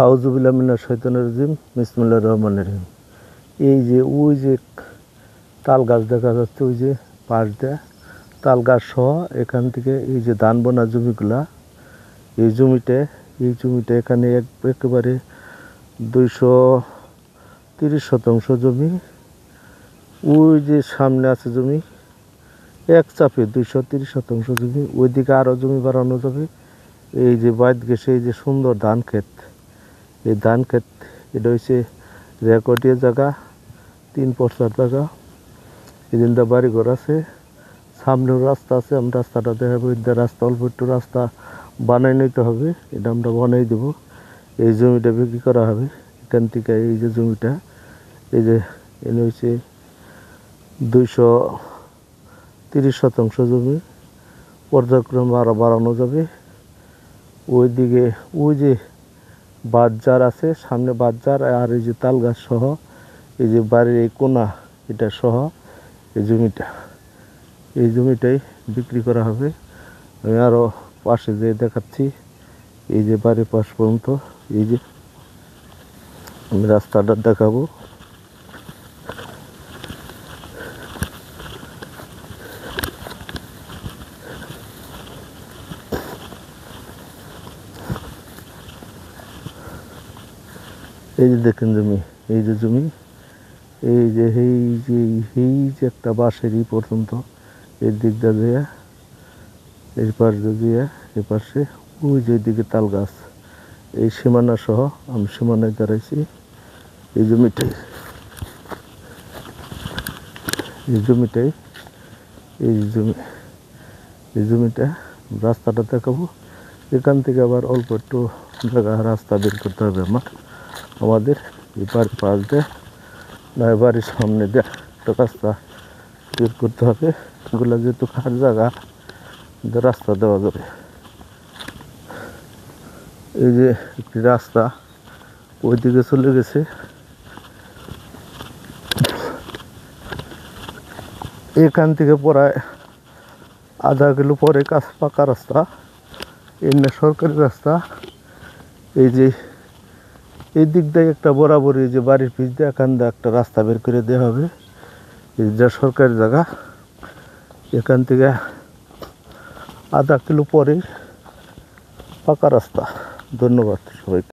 আউযু বিল্লাহি মিনাশ শাইতানির রাজিম বিসমিল্লাহির রহমানির রহিম। এই যে ওই যে তাল গাছ দেখা যাচ্ছে, ওই যে পাশ দিয়ে তাল গাছ সহ এখান থেকে এই যে ধান বোনা জমিগুলা, এই জমিটা এখানে একেবারে 230 শতাংশ জমি। ওই যে সামনে আছে জমি এক চাপে 230 শতাংশ জমি, ওইদিকে আরও জমি বাড়ানো যাবে। এই যে বাইত গেছে এই যে সুন্দর ধান ক্ষেত, এই ধান ক্ষেত এটা হচ্ছে রেকর্ডীয় জায়গা, 3 পর্সার জায়গা। এই দিনটা বাড়ি ঘর আছে, সামনেও রাস্তা আছে, আমি রাস্তাটা দেখাবো। এদের রাস্তা অল্প একটু রাস্তা বানাই নিতে হবে, এটা আমরা বানাই দেবো। এই জমিটা বিক্রি করা হবে এখান থেকে। এই যে জমিটা, এই যে এনে হচ্ছে 230 শতাংশ জমি, পর্যায়ক্রমে আরও বাড়ানো যাবে। ওইদিকে ওই যে বাজার আছে, সামনে বাজার, আর এই যে তাল গাছ সহ এই যে বাড়ির এই কোনা এটা সহ এই জমিটাই বিক্রি করা হবে। আমি আরও পাশে যেয়ে দেখাচ্ছি, এই যে বাড়ির পাশ পর্যন্ত এই যে আমি রাস্তাটা দেখাবো। এই যে দেখেন জমি, এই যে জমি, এই যে একটা বাঁশেরই পর্যন্ত এর দিকটা দিয়ে এই পাশ দিয়ে এ পাশে ওই যে দিকে তাল গাছ, এই সীমানা সহ আমি সীমানায় দাঁড়াইছি। এই জমিটাই এই জমিটা রাস্তাটা দেখাবো। এখান থেকে আবার অল্প একটু জায়গা রাস্তা বের করতে হবে আমাদের এই বাড়ির পাশ দিয়ে, না বাড়ির সামনে দিয়ে একটা রাস্তা বের করতে হবে। এগুলো যেহেতু খার জায়গা, রাস্তা দেওয়া যাবে। এই যে একটি রাস্তা ওইদিকে চলে গেছে, এখান থেকে প্রায় আধা কিলো পরে পাকা রাস্তা, এমনি সরকারি রাস্তা। এই যে এই দিক দিয়ে একটা বরাবরই যে বাড়ির পিছ দিয়ে এখান দিয়ে একটা রাস্তা বের করে দেওয়া হবে, এই যা সরকারি জায়গা। এখান থেকে আধা কিলো পরে পাকা রাস্তা। ধন্যবাদ সবাইকে।